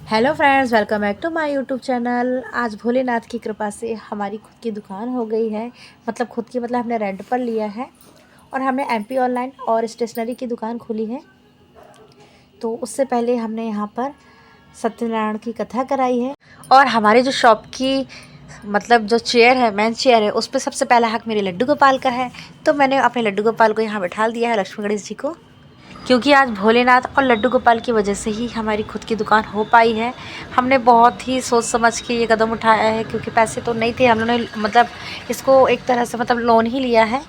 Hello friends, welcome back to my YouTube channel. आज भोलेनाथ की कृपा से हमारी खुद की दुकान हो गई है। मतलब खुद की, मतलब हमने रेंट पर लिया है और हमने एमपी ऑनलाइन और स्टेशनरी की दुकान खोली है। तो उससे पहले हमने यहाँ पर सत्यनारायण की कथा कराई है और हमारी जो शॉप की मतलब जो चेयर है, मेन चेयर है, उस पर सबसे पहला हक मेरे लड्डू गोपाल का है। तो मैंने अपने लड्डू गोपाल को यहाँ बैठा दिया है, लक्ष्मी गणेश जी को, क्योंकि आज भोलेनाथ और लड्डू गोपाल की वजह से ही हमारी खुद की दुकान हो पाई है। हमने बहुत ही सोच समझ के ये कदम उठाया है, क्योंकि पैसे तो नहीं थे। हम लोगों ने मतलब इसको एक तरह से मतलब लोन ही लिया है,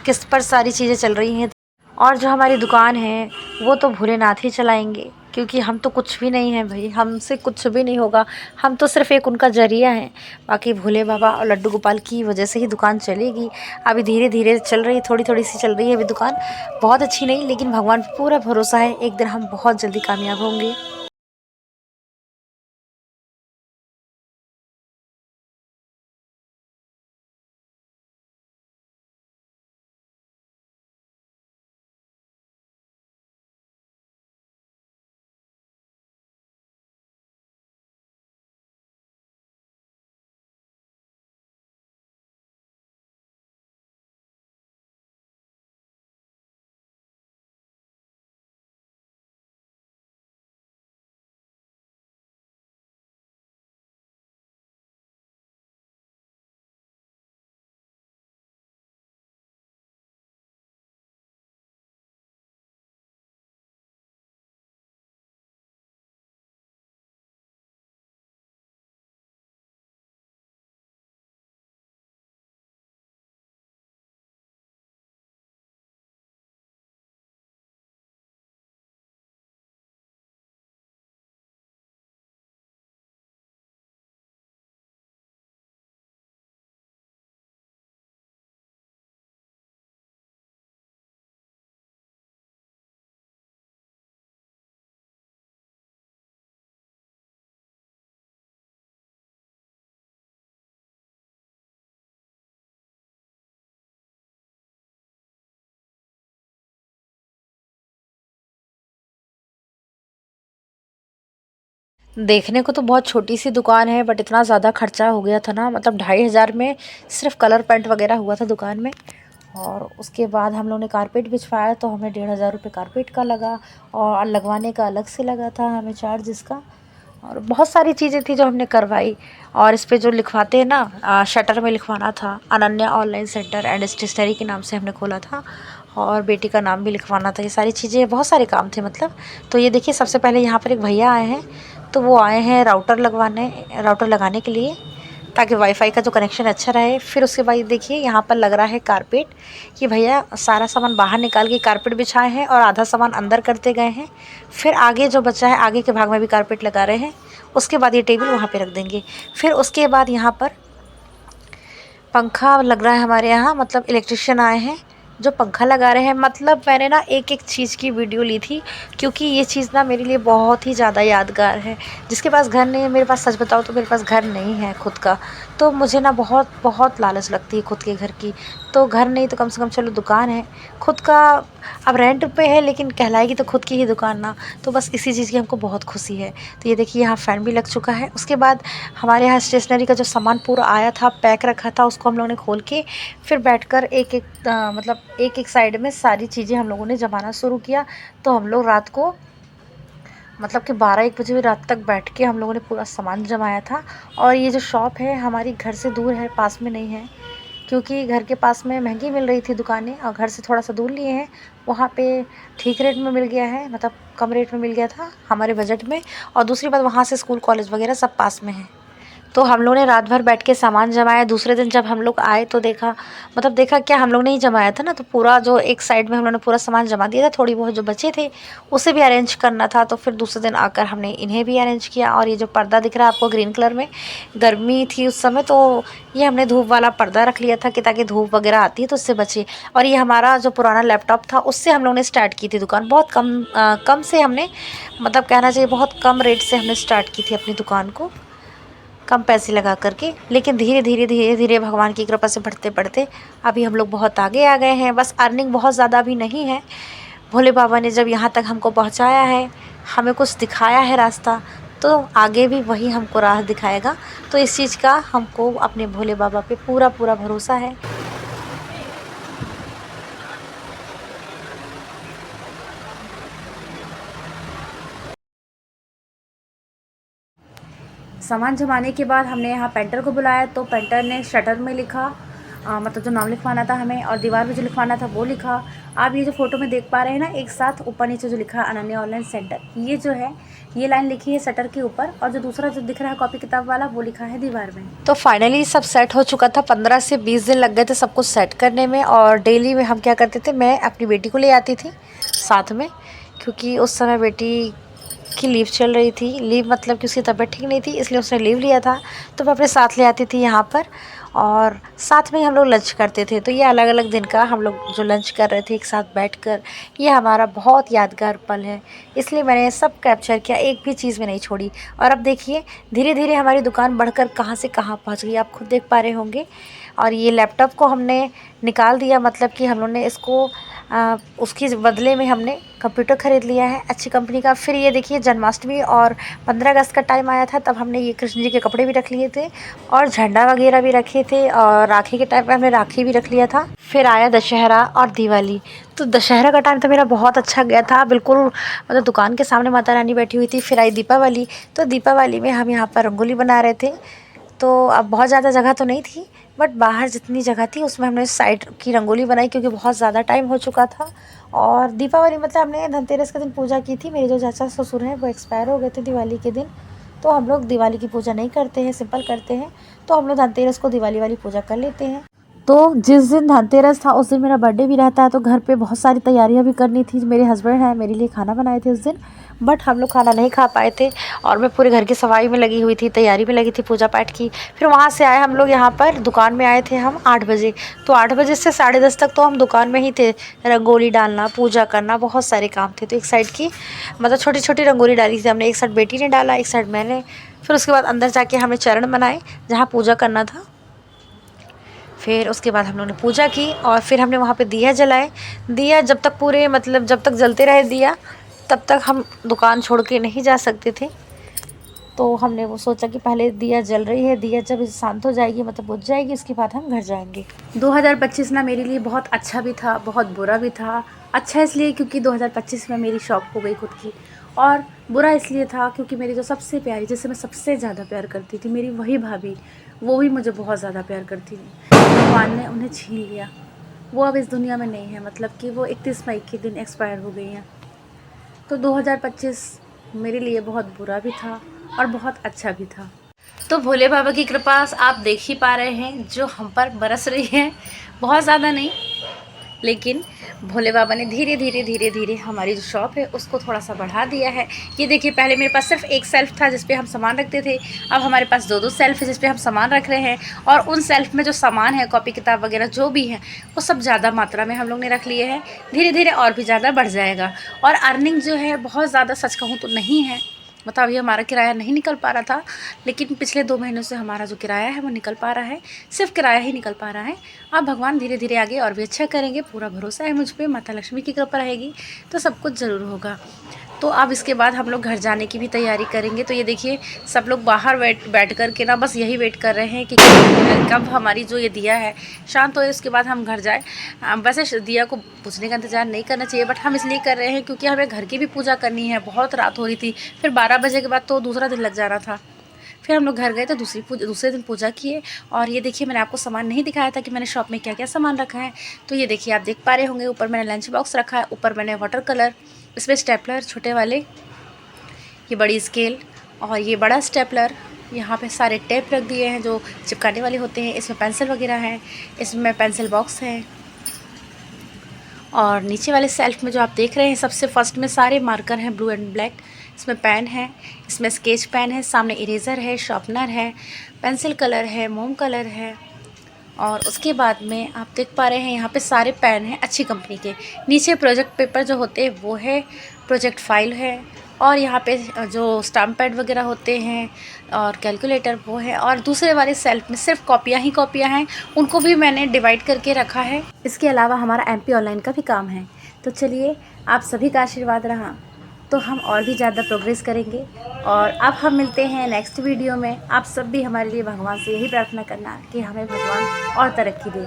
किस्त पर सारी चीज़ें चल रही हैं। और जो हमारी दुकान है वो तो भोलेनाथ ही चलाएंगे, क्योंकि हम तो कुछ भी नहीं हैं भाई, हमसे कुछ भी नहीं होगा। हम तो सिर्फ एक उनका जरिया हैं। बाकी भोले बाबा और लड्डू गोपाल की वजह से ही दुकान चलेगी। अभी धीरे धीरे चल रही, थोड़ी थोड़ी सी चल रही है अभी दुकान, बहुत अच्छी नहीं, लेकिन भगवान पर पूरा भरोसा है, एक दिन हम बहुत जल्दी कामयाब होंगे। देखने को तो बहुत छोटी सी दुकान है, बट इतना ज़्यादा खर्चा हो गया था ना, मतलब 2,500 में सिर्फ कलर पेंट वगैरह हुआ था दुकान में। और उसके बाद हम लोगों ने कारपेट बिछवाया तो हमें 1,500 रुपये कारपेट का लगा, और लगवाने का अलग से लगा था हमें चार्ज इसका। और बहुत सारी चीज़ें थी जो हमने करवाई। और इस पे जो लिखवाते हैं ना, शटर में लिखवाना था, Ananya online centre and stationery के नाम से हमने खोला था, और बेटी का नाम भी लिखवाना था। ये सारी चीज़ें, बहुत सारे काम थे मतलब। तो ये देखिए, सबसे पहले यहाँ पर एक भैया आए हैं, तो वो आए हैं राउटर लगाने के लिए, ताकि वाईफाई का जो कनेक्शन अच्छा रहे। फिर उसके बाद देखिए यहाँ पर लग रहा है कारपेट, कि भैया सारा सामान बाहर निकाल के कारपेट बिछाए हैं और आधा सामान अंदर करते गए हैं। फिर आगे जो बचा है, आगे के भाग में भी कारपेट लगा रहे हैं। उसके बाद ये टेबल वहाँ पे रख देंगे। फिर उसके बाद यहाँ पर पंखा लग रहा है हमारे यहाँ, मतलब इलेक्ट्रिशियन आए हैं जो पंखा लगा रहे हैं। मतलब मैंने ना एक एक चीज़ की वीडियो ली थी, क्योंकि ये चीज़ ना मेरे लिए बहुत ही ज़्यादा यादगार है। जिसके पास घर नहीं है, मेरे पास सच बताओ तो मेरे पास घर नहीं है खुद का, तो मुझे ना बहुत बहुत लालच लगती है खुद के घर की। तो घर नहीं तो कम से कम चलो दुकान है खुद का। अब रेंट पे है, लेकिन कहलाएगी तो खुद की ही दुकान ना। तो बस इसी चीज़ की हमको बहुत खुशी है। तो ये देखिए, यहाँ फ़ैन भी लग चुका है। उसके बाद हमारे यहाँ स्टेशनरी का जो सामान पूरा आया था, पैक रखा था, उसको हम लोगों ने खोल के फिर बैठकर एक एक मतलब एक एक साइड में सारी चीज़ें हम लोगों ने जमाना शुरू किया। तो हम लोग रात को मतलब कि 12-1 बजे भी रात तक बैठ के हम लोगों ने पूरा सामान जमाया था। और ये जो शॉप है हमारी घर से दूर है, पास में नहीं है, क्योंकि घर के पास में महंगी मिल रही थी दुकानें, और घर से थोड़ा सा दूर लिए हैं। वहाँ पे ठीक रेट में मिल गया है, मतलब कम रेट में मिल गया था हमारे बजट में। और दूसरी बात, वहाँ से स्कूल कॉलेज वगैरह सब पास में है। तो हम लोगों ने रात भर बैठ के सामान जमाया। दूसरे दिन जब हम लोग आए तो देखा, मतलब देखा क्या, हम लोग ने ही जमाया था ना, तो पूरा जो एक साइड में हम लोगों ने पूरा सामान जमा दिया था। थोड़ी बहुत जो बचे थे उसे भी अरेंज करना था, तो फिर दूसरे दिन आकर हमने इन्हें भी अरेंज किया। और ये जो पर्दा दिख रहा है आपको ग्रीन कलर में, गर्मी थी उस समय, तो ये हमने धूप वाला पर्दा रख लिया था कि ताकि धूप वगैरह आती है तो उससे बचे। और ये हमारा जो पुराना लैपटॉप था, उससे हम लोगों ने स्टार्ट की थी दुकान। बहुत कम से हमने, मतलब कहना चाहिए बहुत कम रेट से हमने स्टार्ट की थी अपनी दुकान को, कम पैसे लगा करके। लेकिन धीरे धीरे धीरे धीरे भगवान की कृपा से बढ़ते बढ़ते अभी हम लोग बहुत आगे आ गए हैं। बस अर्निंग बहुत ज़्यादा भी नहीं है। भोले बाबा ने जब यहाँ तक हमको पहुँचाया है, हमें कुछ दिखाया है रास्ता, तो आगे भी वही हमको राह दिखाएगा। तो इस चीज़ का हमको अपने भोले बाबा पे पूरा पूरा भरोसा है। सामान जमाने के बाद हमने यहाँ पेंटर को बुलाया, तो पेंटर ने शटर में लिखा मतलब जो नाम लिखवाना था हमें, और दीवार में जो लिखवाना था वो लिखा। आप ये जो फोटो में देख पा रहे हैं ना, एक साथ ऊपर नीचे जो लिखा है अनन्या ऑनलाइन सेंटर, ये जो है ये लाइन लिखी है शटर के ऊपर, और जो दूसरा जो दिख रहा है कॉपी किताब वाला वो लिखा है दीवार में। तो फाइनली सब सेट हो चुका था। 15 से 20 दिन लग गए थे सब कुछ सेट करने में। और डेली में हम क्या करते थे, मैं अपनी बेटी को ले आती थी साथ में, क्योंकि उस समय बेटी की लीव चल रही थी। लीव मतलब कि उसकी तबीयत ठीक नहीं थी, इसलिए उसने लीव लिया था। तो मैं अपने साथ ले आती थी यहाँ पर, और साथ में हम लोग लंच करते थे। तो ये अलग अलग दिन का हम लोग जो लंच कर रहे थे एक साथ बैठकर, ये हमारा बहुत यादगार पल है। इसलिए मैंने सब कैप्चर किया, एक भी चीज़ में नहीं छोड़ी। और अब देखिए धीरे धीरे हमारी दुकान बढ़कर कहाँ से कहाँ पहुँच गई, आप खुद देख पा रहे होंगे। और ये लैपटॉप को हमने निकाल दिया, मतलब कि हम लोग ने इसको उसके बदले में हमने कंप्यूटर ख़रीद लिया है अच्छी कंपनी का। फिर ये देखिए जन्माष्टमी और 15 अगस्त का टाइम आया था, तब हमने ये कृष्ण जी के कपड़े भी रख लिए थे और झंडा वगैरह भी रखे थे, और राखी के टाइम पे हमने राखी भी रख लिया था। फिर आया दशहरा और दिवाली। तो दशहरा का टाइम तो मेरा बहुत अच्छा गया था, बिल्कुल मतलब दुकान के सामने माता रानी बैठी हुई थी। फिर आई दीपावली, तो दीपावली में हम यहाँ पर रंगोली बना रहे थे। तो अब बहुत ज़्यादा जगह तो नहीं थी, बट बाहर जितनी जगह थी उसमें हमने साइड की रंगोली बनाई, क्योंकि बहुत ज़्यादा टाइम हो चुका था। और दीपावली मतलब हमने धनतेरस के दिन पूजा की थी। मेरे जो चाचा ससुर हैं वो एक्सपायर हो गए थे दिवाली के दिन, तो हम लोग दिवाली की पूजा नहीं करते हैं, सिंपल करते हैं। तो हम लोग धनतेरस को दिवाली वाली पूजा कर लेते हैं। तो जिस दिन धनतेरस था उस दिन मेरा बर्थडे भी रहता है, तो घर पे बहुत सारी तैयारियां भी करनी थी। मेरे हस्बैंड हैं मेरे लिए खाना बनाए थे उस दिन, बट हम लोग खाना नहीं खा पाए थे। और मैं पूरे घर की सफाई में लगी हुई थी, तैयारी में लगी थी पूजा पाठ की। फिर वहाँ से आए हम लोग, यहाँ पर दुकान में आए थे हम 8 बजे। तो 8 बजे से 10:30 तक तो हम दुकान में ही थे। रंगोली डालना, पूजा करना, बहुत सारे काम थे। तो एक साइड की मतलब छोटी छोटी रंगोली डाली थी हमने, एक साइड बेटी ने डाला, एक साइड मैंने। फिर उसके बाद अंदर जाके हमने चरण बनाए जहाँ पूजा करना था। फिर उसके बाद हम लोगों ने पूजा की, और फिर हमने वहाँ पे दिया जलाए। दिया जब तक पूरे मतलब जब तक जलते रहे दिया, तब तक हम दुकान छोड़ के नहीं जा सकते थे। तो हमने वो सोचा कि पहले दिया जल रही है, दिया जब शांत हो जाएगी मतलब बुझ जाएगी, उसके बाद हम घर जाएंगे। 2025 ना मेरे लिए बहुत अच्छा भी था, बहुत बुरा भी था। अच्छा इसलिए क्योंकि 2025 में मेरी शॉप हो गई खुद की, और बुरा इसलिए था क्योंकि मेरी जो सबसे प्यारी, जिससे मैं सबसे ज़्यादा प्यार करती थी, मेरी वही भाभी, वो भी मुझे बहुत ज़्यादा प्यार करती थी। भगवान ने उन्हें छीन लिया। वो अब इस दुनिया में नहीं है, मतलब कि वो 31 मई के दिन एक्सपायर हो गई हैं। तो 2025 मेरे लिए बहुत बुरा भी था और बहुत अच्छा भी था। तो भोले बाबा की कृपा आप देख ही पा रहे हैं जो हम पर बरस रही है। बहुत ज़्यादा नहीं, लेकिन भोले बाबा ने धीरे धीरे धीरे धीरे हमारी जो शॉप है उसको थोड़ा सा बढ़ा दिया है। ये देखिए पहले मेरे पास सिर्फ एक सेल्फ था जिस पे हम सामान रखते थे, अब हमारे पास 2-2 सेल्फ है जिस पे हम सामान रख रहे हैं। और उन सेल्फ में जो सामान है, कॉपी किताब वगैरह जो भी है, वो सब ज़्यादा मात्रा में हम लोग ने रख लिए हैं। धीरे धीरे और भी ज़्यादा बढ़ जाएगा। और अर्निंग जो है बहुत ज़्यादा सच कहूँ तो नहीं है, मतलब अभी हमारा किराया नहीं निकल पा रहा था, लेकिन पिछले 2 महीनों से हमारा जो किराया है वो निकल पा रहा है। सिर्फ किराया ही निकल पा रहा है। अब भगवान धीरे धीरे आगे और भी अच्छा करेंगे, पूरा भरोसा है मुझ पे। माता लक्ष्मी की कृपा रहेगी तो सब कुछ ज़रूर होगा। तो अब इसके बाद हम लोग घर जाने की भी तैयारी करेंगे। तो ये देखिए सब लोग बाहर बैठ कर के ना बस यही वेट कर रहे हैं कि कब हमारी जो ये दिया है शांत होए, उसके बाद हम घर जाए। वैसे दिया को बुझने का इंतज़ार नहीं करना चाहिए, बट हम इसलिए कर रहे हैं क्योंकि हमें घर की भी पूजा करनी है। बहुत रात हो रही थी, फिर 12 बजे के बाद तो दूसरा दिन लग जा रहा था। फिर हम लोग घर गए तो दूसरे दिन पूजा किए। और ये देखिए मैंने आपको सामान नहीं दिखाया था कि मैंने शॉप में क्या क्या सामान रखा है। तो ये देखिए आप देख पा रहे होंगे, ऊपर मैंने लंच बॉक्स रखा है, ऊपर मैंने वाटर कलर, इसमें स्टेपलर छोटे वाले, ये बड़ी स्केल और ये बड़ा स्टेपलर, यहाँ पे सारे टेप रख दिए हैं जो चिपकाने वाले होते हैं। इसमें पेंसिल वगैरह है, इसमें पेंसिल बॉक्स है। और नीचे वाले सेल्फ में जो आप देख रहे हैं सबसे फर्स्ट में सारे मार्कर हैं ब्लू एंड ब्लैक। इसमें पेन है, इसमें स्केच पेन है, सामने इरेज़र है, शार्पनर है, पेंसिल कलर है, मोम कलर है। और उसके बाद में आप देख पा रहे हैं यहाँ पे सारे पेन हैं अच्छी कंपनी के। नीचे प्रोजेक्ट पेपर जो होते हैं वो है, प्रोजेक्ट फाइल है, और यहाँ पे जो स्टैम्प पैड वगैरह होते हैं और कैलकुलेटर वो है। और दूसरे वाले सेल्फ में सिर्फ कॉपियाँ ही कॉपियाँ हैं, उनको भी मैंने डिवाइड करके रखा है। इसके अलावा हमारा MP ऑनलाइन का भी काम है। तो चलिए आप सभी का आशीर्वाद रहा तो हम और भी ज़्यादा प्रोग्रेस करेंगे। और अब हम मिलते हैं नेक्स्ट वीडियो में। आप सब भी हमारे लिए भगवान से यही प्रार्थना करना कि हमें भगवान और तरक्की दे।